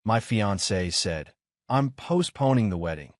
My fiancée said, "I'm postponing the wedding.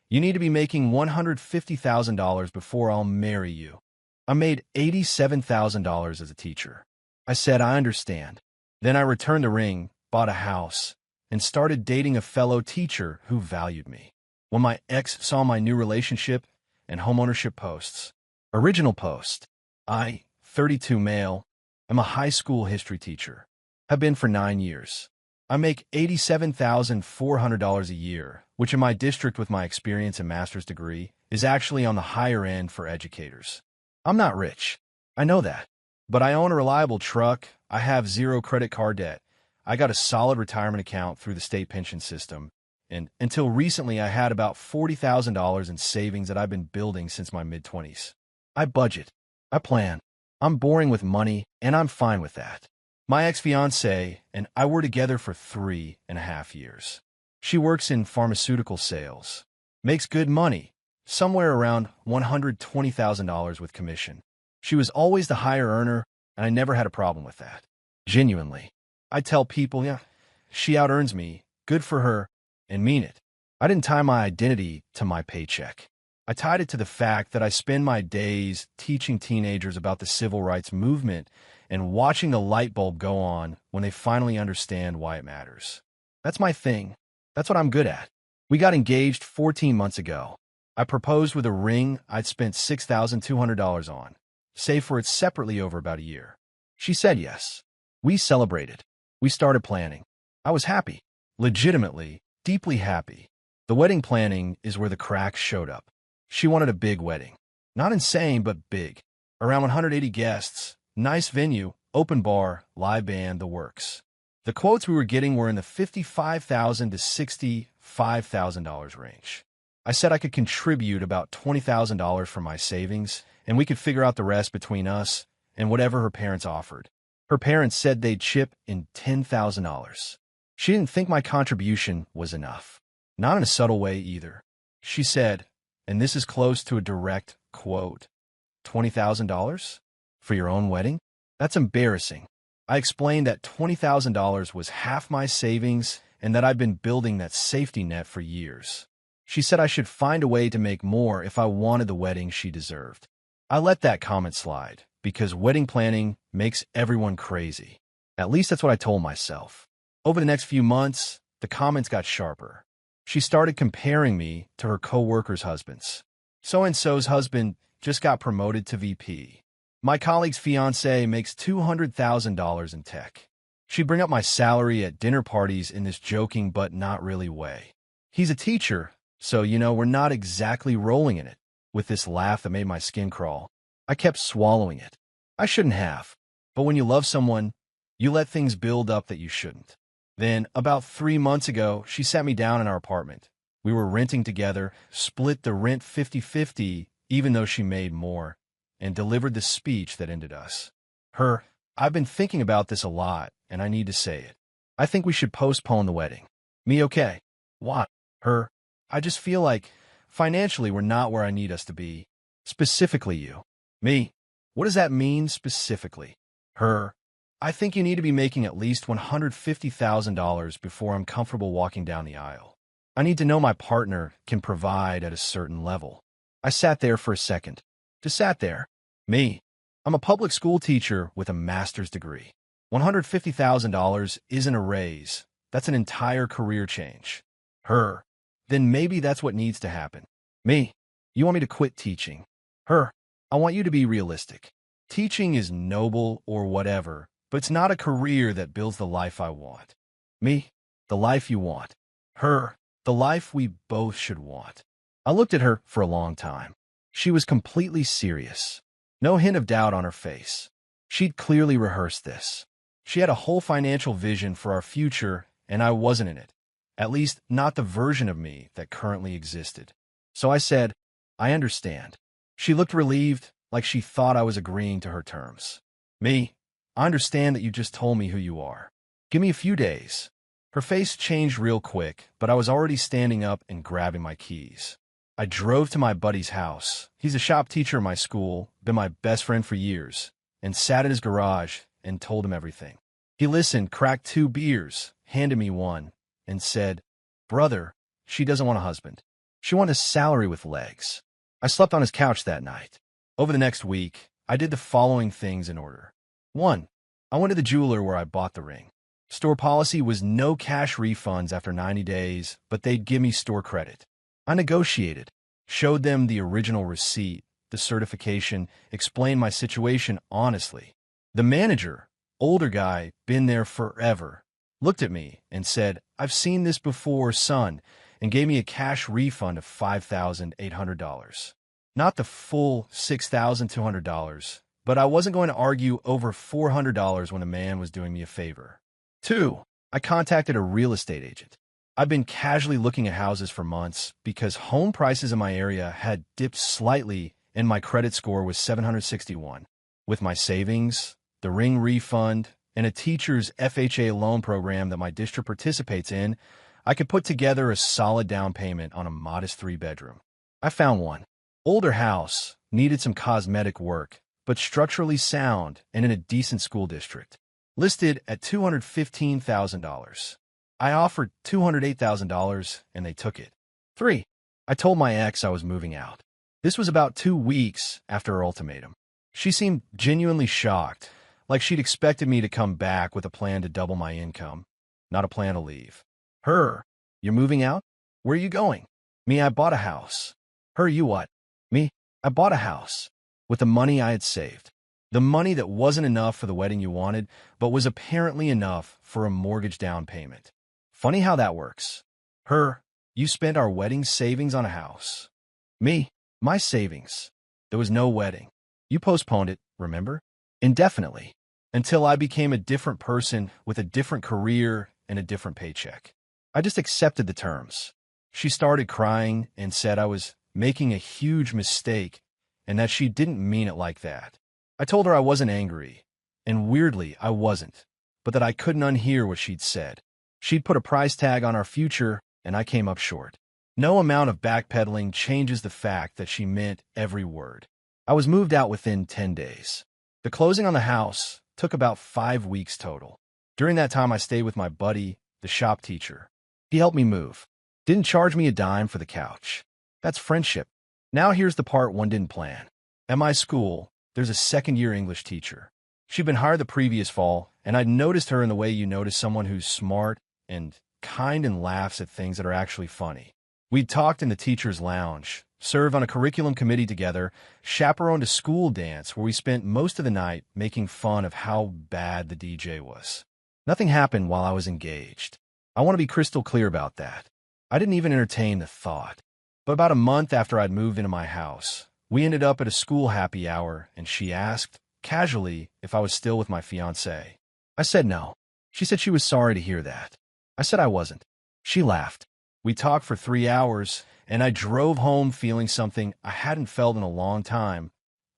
You need to be making $150,000 before I'll marry you." I made $87,000 as a teacher. I said, "I understand." Then I returned the ring, bought a house, and started dating a fellow teacher who valued me. When my ex saw my new relationship and homeownership posts, original post, I, 32 male, am a high school history teacher. Have been for 9 years. I make $87,400 a year, which in my district with my experience and master's degree is actually on the higher end for educators. I'm not rich. I know that. But I own a reliable truck. I have 0 credit card debt. I got a solid retirement account through the state pension system. And until recently, I had about $40,000 in savings that I've been building since my mid-20s. I budget. I plan. I'm boring with money, and I'm fine with that. My ex-fiancée and I were together for 3.5 years. She works in pharmaceutical sales, makes good money, somewhere around $120,000 with commission. She was always the higher earner, and I never had a problem with that. Genuinely. I tell people, yeah, she out-earns me, good for her, and mean it. I didn't tie my identity to my paycheck. I tied it to the fact that I spend my days teaching teenagers about the civil rights movement and watching the light bulb go on when they finally understand why it matters. That's my thing. That's what I'm good at. We got engaged 14 months ago. I proposed with a ring I'd spent $6,200 on, saved for it separately over about a year. She said yes. We celebrated. We started planning. I was happy. Legitimately, deeply happy. The wedding planning is where the cracks showed up. She wanted a big wedding. Not insane, but big. Around 180 guests. Nice venue, open bar, live band, the works. The quotes we were getting were in the $55,000 to $65,000 range. I said I could contribute about $20,000 from my savings, and we could figure out the rest between us and whatever her parents offered. Her parents said they'd chip in $10,000. She didn't think my contribution was enough. Not in a subtle way either. She said, and this is close to a direct quote, $20,000? For your own wedding? That's embarrassing. I explained that $20,000 was half my savings and that I'd been building that safety net for years. She said I should find a way to make more if I wanted the wedding she deserved. I let that comment slide because wedding planning makes everyone crazy. At least that's what I told myself. Over the next few months, the comments got sharper. She started comparing me to her co-workers' husbands. So-and-so's husband just got promoted to VP. My colleague's fiancé makes $200,000 in tech. She'd bring up my salary at dinner parties in this joking but not really way. He's a teacher, so, we're not exactly rolling in it. With this laugh that made my skin crawl, I kept swallowing it. I shouldn't have. But when you love someone, you let things build up that you shouldn't. Then, about 3 months ago, she sat me down in our apartment. We were renting together, split the rent 50-50, even though she made more, and delivered the speech that ended us. I've been thinking about this a lot, and I need to say it. I think we should postpone the wedding. Me, okay. What? I just feel like, financially, we're not where I need us to be. Specifically you. Me. What does that mean, specifically? I think you need to be making at least $150,000 before I'm comfortable walking down the aisle. I need to know my partner can provide at a certain level. I sat there for a second. Just sat there. Me. I'm a public school teacher with a master's degree. $150,000 isn't a raise. That's an entire career change. Then maybe that's what needs to happen. Me. You want me to quit teaching? I want you to be realistic. Teaching is noble or whatever, but it's not a career that builds the life I want. Me. The life you want. The life we both should want. I looked at her for a long time. She was completely serious. No hint of doubt on her face. She'd clearly rehearsed this. She had a whole financial vision for our future, and I wasn't in it. At least, not the version of me that currently existed. So I said, I understand. She looked relieved, like she thought I was agreeing to her terms. Me, I understand that you just told me who you are. Give me a few days. Her face changed real quick, but I was already standing up and grabbing my keys. I drove to my buddy's house. He's a shop teacher in my school, been my best friend for years, and sat in his garage and told him everything. He listened, cracked 2 beers, handed me one, and said, "Brother, she doesn't want a husband. She wants a salary with legs." I slept on his couch that night. Over the next week, I did the following things in order. 1. I went to the jeweler where I bought the ring. Store policy was no cash refunds after 90 days, but they'd give me store credit. I negotiated, showed them the original receipt, the certification, explained my situation honestly. The manager, older guy, been there forever, looked at me and said, "I've seen this before, son," and gave me a cash refund of $5,800. Not the full $6,200, but I wasn't going to argue over $400 when a man was doing me a favor. 2. I contacted a real estate agent. I've been casually looking at houses for months because home prices in my area had dipped slightly and my credit score was 761. With my savings, the ring refund, and a teacher's FHA loan program that my district participates in, I could put together a solid down payment on a modest 3-bedroom. I found one. Older house, needed some cosmetic work, but structurally sound and in a decent school district. Listed at $215,000. I offered $208,000 and they took it. 3. I told my ex I was moving out. This was about 2 weeks after her ultimatum. She seemed genuinely shocked, like she'd expected me to come back with a plan to double my income, not a plan to leave. Her, "You're moving out? Where are you going?" Me, "I bought a house." Her, "You what?" Me, "I bought a house." With the money I had saved. The money that wasn't enough for the wedding you wanted, but was apparently enough for a mortgage down payment. Funny how that works. Her, "You spent our wedding savings on a house." Me, "My savings. There was no wedding. You postponed it, remember? Indefinitely. Until I became a different person with a different career and a different paycheck. I just accepted the terms." She started crying and said I was making a huge mistake and that she didn't mean it like that. I told her I wasn't angry, and weirdly, I wasn't, but that I couldn't unhear what she'd said. She'd put a price tag on our future, and I came up short. No amount of backpedaling changes the fact that she meant every word. I was moved out within 10 days. The closing on the house took about 5 weeks total. During that time, I stayed with my buddy, the shop teacher. He helped me move. Didn't charge me a dime for the couch. That's friendship. Now here's the part one didn't plan. At my school, there's a second-year English teacher. She'd been hired the previous fall, and I'd noticed her in the way you notice someone who's smart and kind and laughs at things that are actually funny. We'd talked in the teacher's lounge, served on a curriculum committee together, chaperoned a school dance where we spent most of the night making fun of how bad the DJ was. Nothing happened while I was engaged. I want to be crystal clear about that. I didn't even entertain the thought. But about a month after I'd moved into my house, we ended up at a school happy hour, and she asked, casually, if I was still with my fiancé. I said no. She said she was sorry to hear that. I said I wasn't. She laughed. We talked for 3 hours, and I drove home feeling something I hadn't felt in a long time,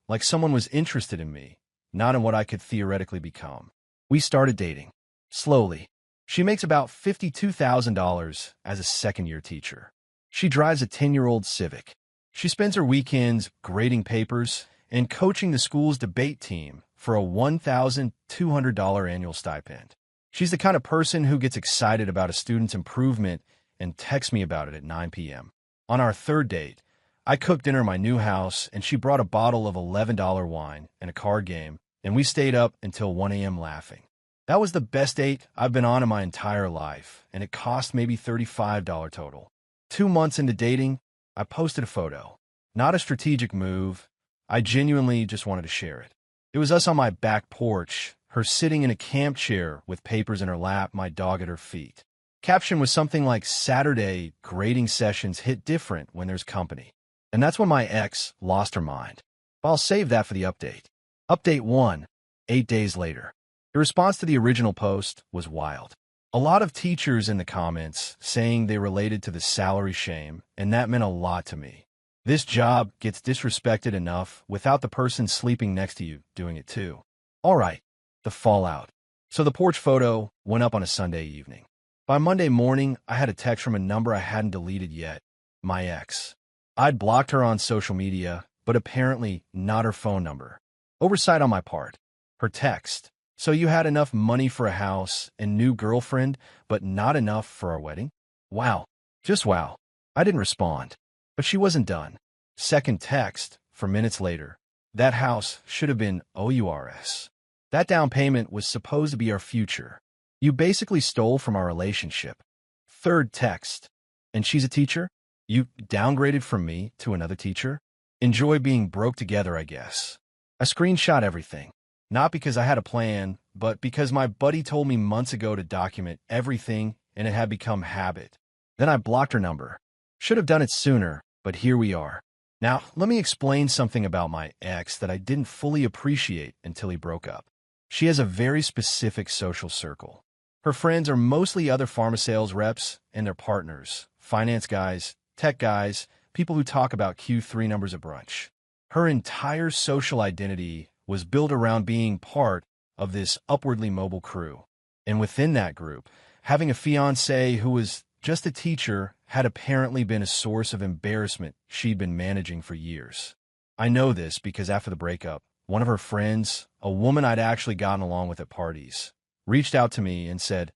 like someone was interested in me, not in what I could theoretically become. We started dating. Slowly. She makes about $52,000 as a second-year teacher. She drives a 10-year-old Civic. She spends her weekends grading papers and coaching the school's debate team for a $1,200 annual stipend. She's the kind of person who gets excited about a student's improvement and texts me about it at 9 p.m. On our third date, I cooked dinner in my new house, and she brought a bottle of $11 wine and a card game, and we stayed up until 1 a.m. laughing. That was the best date I've been on in my entire life, and it cost maybe $35 total. 2 months into dating, I posted a photo. Not a strategic move. I genuinely just wanted to share it. It was us on my back porch, her sitting in a camp chair with papers in her lap, my dog at her feet. Caption was something like, "Saturday grading sessions hit different when there's company." And that's when my ex lost her mind. I'll save that for the update. Update 1, 8 days later. The response to the original post was wild. A lot of teachers in the comments saying they related to the salary shame, and that meant a lot to me. This job gets disrespected enough without the person sleeping next to you doing it too. All right, the fallout. So the porch photo went up on a Sunday evening. By Monday morning, I had a text from a number I hadn't deleted yet, my ex. I'd blocked her on social media, but apparently not her phone number. Oversight on my part. Her text, So you had enough money for a house and new girlfriend, but not enough for our wedding? Wow. Just wow. I didn't respond. But she wasn't done. Second text, for minutes later. That house should have been OURS. That down payment was supposed to be our future. You basically stole from our relationship. Third text. And she's a teacher? You downgraded from me to another teacher? Enjoy being broke together, I guess. I screenshot everything. Not because I had a plan, but because my buddy told me months ago to document everything and it had become habit. Then I blocked her number. Should have done it sooner, but here we are. Now, let me explain something about my ex that I didn't fully appreciate until he broke up. She has a very specific social circle. Her friends are mostly other pharma sales reps and their partners, finance guys, tech guys, people who talk about Q3 numbers at brunch. Her entire social identity was built around being part of this upwardly mobile crew. And within that group, having a fiancé who was just a teacher had apparently been a source of embarrassment she'd been managing for years. I know this because after the breakup, one of her friends, a woman I'd actually gotten along with at parties, reached out to me and said,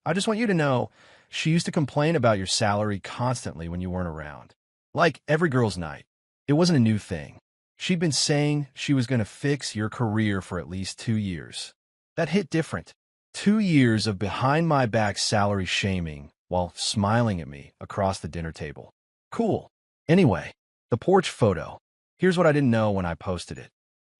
"I just want you to know, she used to complain about your salary constantly when you weren't around. Like every girl's night. It wasn't a new thing. She'd been saying she was going to fix your career for at least 2 years. That hit different. 2 years of behind-my-back salary shaming while smiling at me across the dinner table. Cool. Anyway, the porch photo. Here's what I didn't know when I posted it.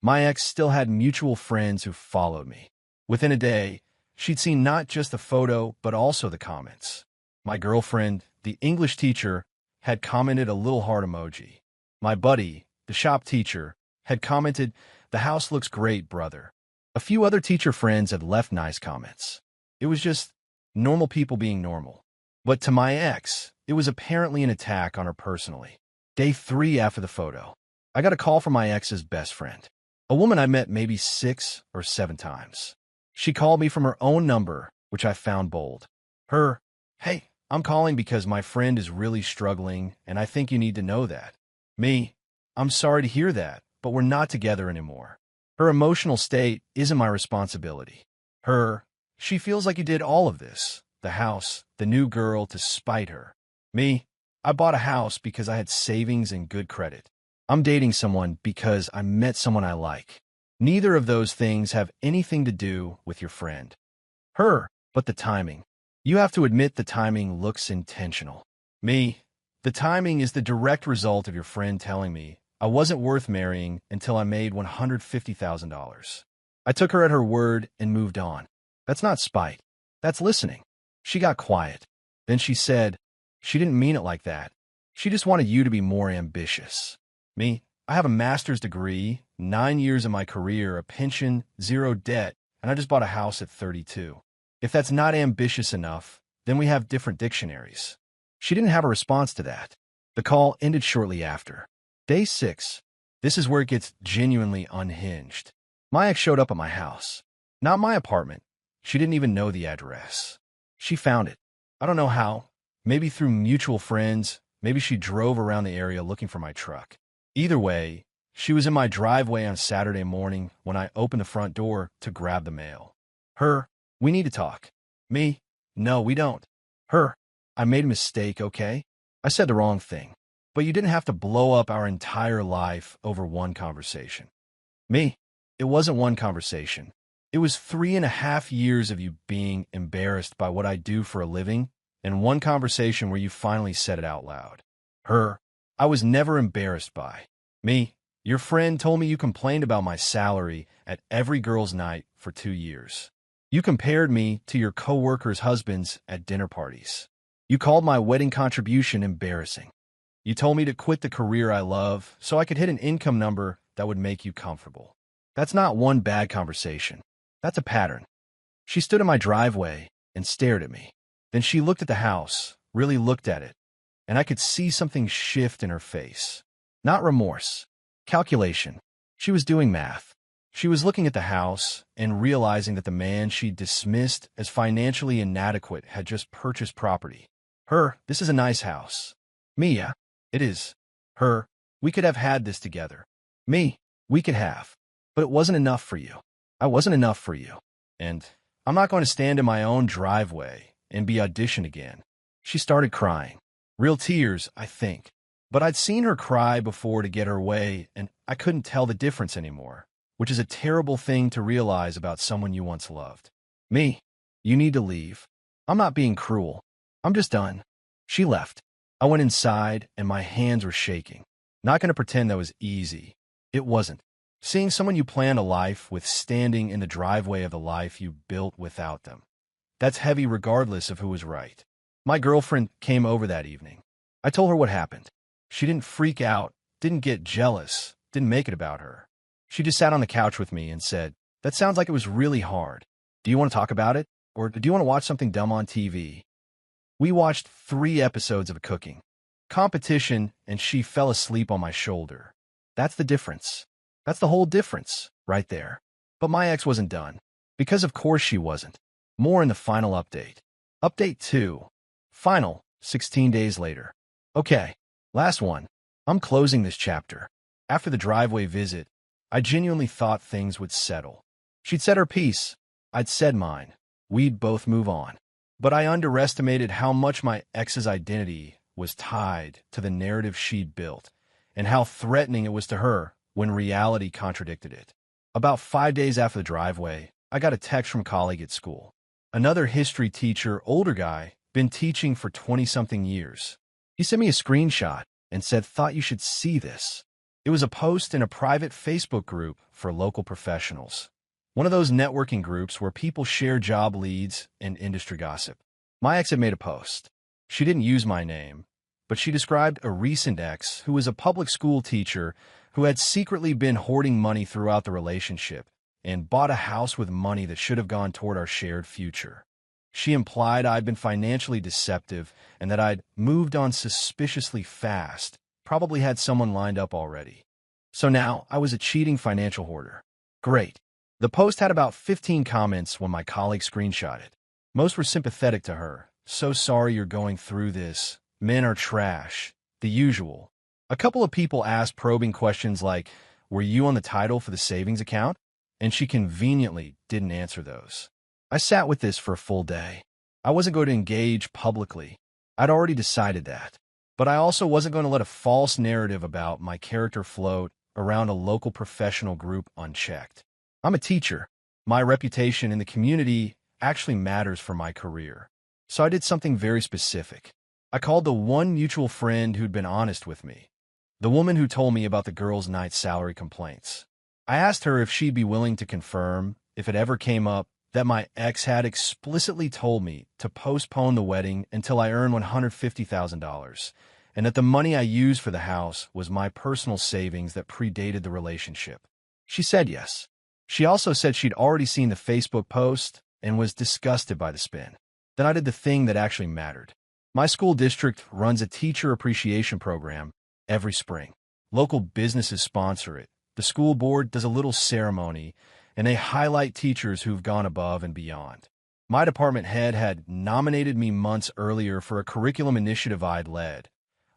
My ex still had mutual friends who followed me. Within a day, she'd seen not just the photo, but also the comments. My girlfriend, the English teacher, had commented a little heart emoji. My buddy, the shop teacher, had commented, "The house looks great, brother." A few other teacher friends had left nice comments. It was just normal people being normal. But to my ex, it was apparently an attack on her personally. Day 3 after the photo, I got a call from my ex's best friend, a woman I met maybe 6 or 7 times. She called me from her own number, which I found bold. Her, "Hey, I'm calling because my friend is really struggling, and I think you need to know that." Me, "I'm sorry to hear that, but we're not together anymore." Her emotional state isn't my responsibility. Her, "She feels like you did all of this, the house, the new girl, to spite her." Me, "I bought a house because I had savings and good credit. I'm dating someone because I met someone I like. Neither of those things have anything to do with your friend." Her, "But the timing. You have to admit the timing looks intentional." Me, "The timing is the direct result of your friend telling me I wasn't worth marrying until I made $150,000. I took her at her word and moved on. That's not spite. That's listening." She got quiet. Then she said, "She didn't mean it like that. She just wanted you to be more ambitious." Me, "I have a master's degree, 9 years of my career, a pension, 0 debt, and I just bought a house at 32. If that's not ambitious enough, then we have different dictionaries." She didn't have a response to that. The call ended shortly after. Day 6. This is where it gets genuinely unhinged. My ex showed up at my house. Not my apartment. She didn't even know the address. She found it. I don't know how. Maybe through mutual friends. Maybe she drove around the area looking for my truck. Either way, she was in my driveway on Saturday morning when I opened the front door to grab the mail. Her, "We need to talk." Me, "No, we don't." Her, "I made a mistake, okay? I said the wrong thing. But you didn't have to blow up our entire life over one conversation." Me, "It wasn't one conversation. It was 3.5 years of you being embarrassed by what I do for a living, and one conversation where you finally said it out loud." Her, "I was never embarrassed by." Me, "Your friend told me you complained about my salary at every girl's night for 2 years. You compared me to your coworkers' husbands at dinner parties. You called my wedding contribution embarrassing. You told me to quit the career I love so I could hit an income number that would make you comfortable. That's not one bad conversation. That's a pattern." She stood in my driveway and stared at me. Then she looked at the house, really looked at it, and I could see something shift in her face. Not remorse. Calculation. She was doing math. She was looking at the house and realizing that the man she dismissed as financially inadequate had just purchased property. Her, "This is a nice house." Me, "Yeah, it is." Her, "We could have had this together." Me, "We could have. But it wasn't enough for you. I wasn't enough for you." And I'm not going to stand in my own driveway and be auditioned again. She started crying. Real tears, I think. But I'd seen her cry before to get her way, and I couldn't tell the difference anymore, which is a terrible thing to realize about someone you once loved. Me, you need to leave. I'm not being cruel. I'm just done. She left. I went inside, and my hands were shaking. Not going to pretend that was easy. It wasn't. Seeing someone you planned a life with standing in the driveway of the life you built without them. That's heavy regardless of who was right. My girlfriend came over that evening. I told her what happened. She didn't freak out, didn't get jealous, didn't make it about her. She just sat on the couch with me and said, "That sounds like it was really hard. Do you want to talk about it? Or do you want to watch something dumb on TV?" We watched 3 episodes of a cooking competition, and she fell asleep on my shoulder. That's the difference. That's the whole difference, right there. But my ex wasn't done. Because of course she wasn't. More in the final update. Update 2. Final, 16 days later. Okay, last one. I'm closing this chapter. After the driveway visit, I genuinely thought things would settle. She'd said her piece. I'd said mine. We'd both move on. But I underestimated how much my ex's identity was tied to the narrative she'd built, and how threatening it was to her when reality contradicted it. About 5 days after the driveway, I got a text from a colleague at school. Another history teacher, older guy, been teaching for 20-something years. He sent me a screenshot and said, "Thought you should see this." It was a post in a private Facebook group for local professionals. One of those networking groups where people share job leads and industry gossip. My ex had made a post. She didn't use my name, but she described a recent ex who was a public school teacher who had secretly been hoarding money throughout the relationship and bought a house with money that should have gone toward our shared future. She implied I'd been financially deceptive and that I'd moved on suspiciously fast, probably had someone lined up already. So now I was a cheating financial hoarder. Great. The post had about 15 comments when my colleague screenshot it. Most were sympathetic to her. "So sorry you're going through this. Men are trash." The usual. A couple of people asked probing questions like, "Were you on the title for the savings account?" And she conveniently didn't answer those. I sat with this for a full day. I wasn't going to engage publicly. I'd already decided that. But I also wasn't going to let a false narrative about my character float around a local professional group unchecked. I'm a teacher. My reputation in the community actually matters for my career. So I did something very specific. I called the one mutual friend who'd been honest with me, the woman who told me about the girls' night salary complaints. I asked her if she'd be willing to confirm, if it ever came up, that my ex had explicitly told me to postpone the wedding until I earned $150,000, and that the money I used for the house was my personal savings that predated the relationship. She said yes. She also said she'd already seen the Facebook post and was disgusted by the spin. Then I did the thing that actually mattered. My school district runs a teacher appreciation program every spring. Local businesses sponsor it. The school board does a little ceremony, and they highlight teachers who've gone above and beyond. My department head had nominated me months earlier for a curriculum initiative I'd led,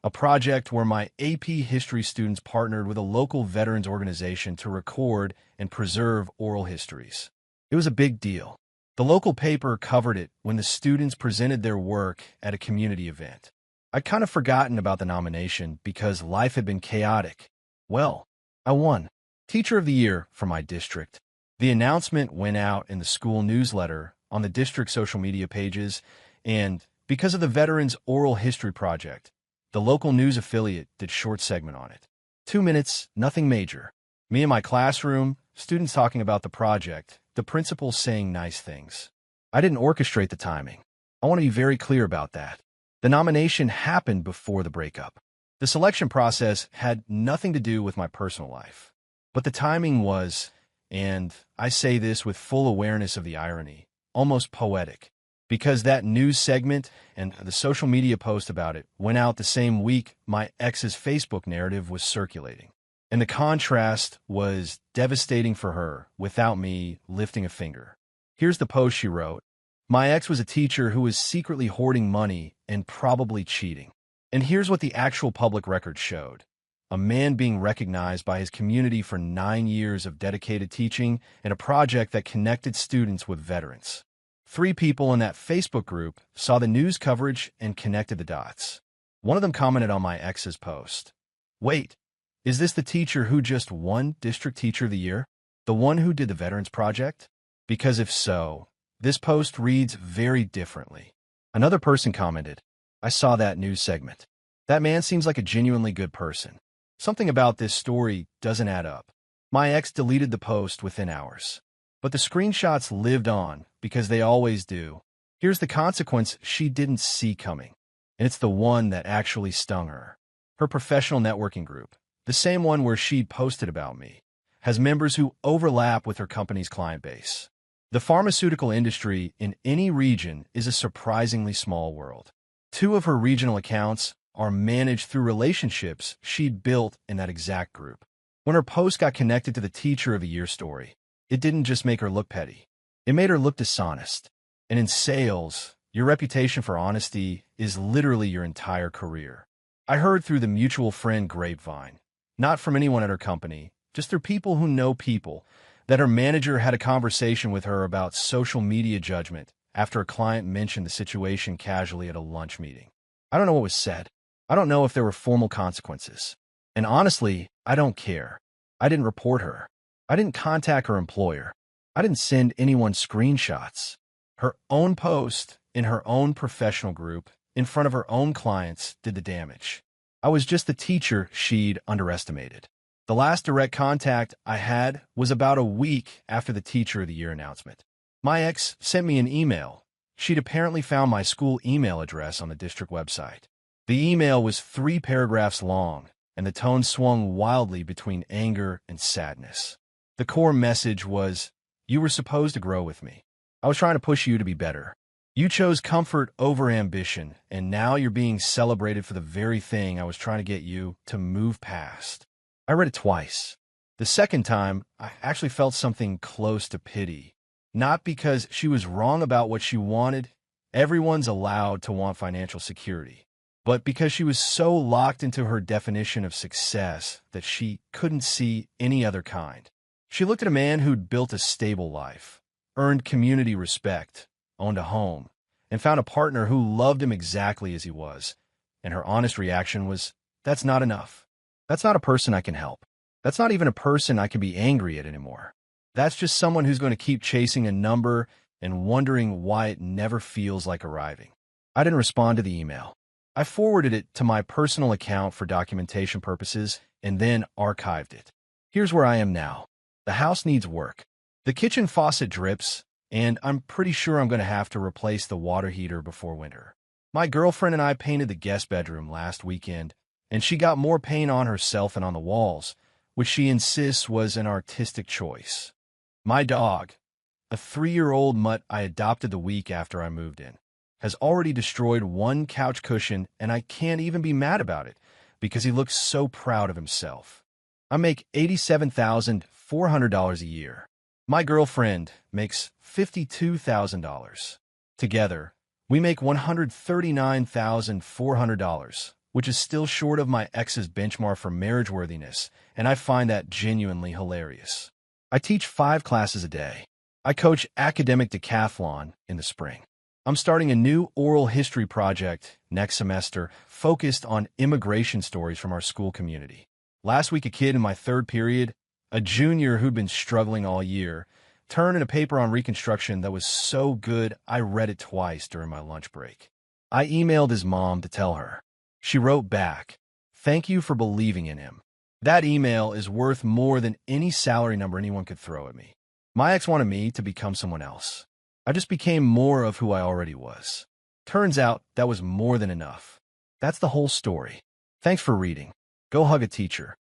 a project where my AP history students partnered with a local veterans organization to record and preserve oral histories. It was a big deal. The local paper covered it when the students presented their work at a community event. I'd kind of forgotten about the nomination because life had been chaotic. Well, I won Teacher of the Year for my district. The announcement went out in the school newsletter, on the district social media pages, and because of the Veterans Oral History Project, the local news affiliate did a short segment on it. 2 minutes, nothing major. Me in my classroom, students talking about the project, the principal saying nice things. I didn't orchestrate the timing. I want to be very clear about that. The nomination happened before the breakup. The selection process had nothing to do with my personal life. But the timing was, and I say this with full awareness of the irony, almost poetic. Because that news segment and the social media post about it went out the same week my ex's Facebook narrative was circulating. And the contrast was devastating for her without me lifting a finger. Here's the post she wrote. My ex was a teacher who was secretly hoarding money and probably cheating. And here's what the actual public record showed. a man being recognized by his community for 9 years of dedicated teaching and a project that connected students with veterans. 3 people in that Facebook group saw the news coverage and connected the dots. One of them commented on my ex's post, "Wait, is this the teacher who just won District Teacher of the Year? The one who did the Veterans Project?" Because if so, this post reads very differently. Another person commented, "I saw that news segment. That man seems like a genuinely good person. Something about this story doesn't add up." My ex deleted the post within hours. But the screenshots lived on, because they always do. Here's the consequence she didn't see coming, and it's the one that actually stung her. Her professional networking group, the same one where she'd posted about me, has members who overlap with her company's client base. The pharmaceutical industry in any region is a surprisingly small world. 2 of her regional accounts are managed through relationships she'd built in that exact group. When her post got connected to the Teacher of the Year story, it didn't just make her look petty. It made her look dishonest. And in sales, your reputation for honesty is literally your entire career. I heard through the mutual friend grapevine, not from anyone at her company, just through people who know people, that her manager had a conversation with her about social media judgment after a client mentioned the situation casually at a lunch meeting. I don't know what was said. I don't know if there were formal consequences. And honestly, I don't care. I didn't report her. I didn't contact her employer. I didn't send anyone screenshots. Her own post in her own professional group in front of her own clients did the damage. I was just the teacher she'd underestimated. The last direct contact I had was about a week after the Teacher of the Year announcement. My ex sent me an email. She'd apparently found my school email address on the district website. The email was 3 paragraphs long, and the tone swung wildly between anger and sadness. The core message was, "You were supposed to grow with me. I was trying to push you to be better. You chose comfort over ambition, and now you're being celebrated for the very thing I was trying to get you to move past." I read it twice. The second time, I actually felt something close to pity. Not because she was wrong about what she wanted. Everyone's allowed to want financial security. But because she was so locked into her definition of success that she couldn't see any other kind. She looked at a man who'd built a stable life, earned community respect, owned a home, and found a partner who loved him exactly as he was. And her honest reaction was, "That's not enough. That's not a person I can help. That's not even a person I can be angry at anymore. That's just someone who's going to keep chasing a number and wondering why it never feels like arriving." I didn't respond to the email. I forwarded it to my personal account for documentation purposes and then archived it. Here's where I am now. The house needs work. The kitchen faucet drips, and I'm pretty sure I'm going to have to replace the water heater before winter. My girlfriend and I painted the guest bedroom last weekend, and she got more paint on herself and on the walls, which she insists was an artistic choice. My dog, a 3-year-old mutt I adopted the week after I moved in, has already destroyed 1 couch cushion, and I can't even be mad about it because he looks so proud of himself. I make $87,400 a year. My girlfriend makes $52,000. Together, we make $139,400, which is still short of my ex's benchmark for marriage worthiness, and I find that genuinely hilarious. I teach 5 classes a day. I coach academic decathlon in the spring. I'm starting a new oral history project next semester focused on immigration stories from our school community. Last week, a kid in my 3rd period, a junior who'd been struggling all year, turned in a paper on Reconstruction that was so good I read it twice during my lunch break. I emailed his mom to tell her. She wrote back, "Thank you for believing in him." That email is worth more than any salary number anyone could throw at me. My ex wanted me to become someone else. I just became more of who I already was. Turns out that was more than enough. That's the whole story. Thanks for reading. Go hug a teacher.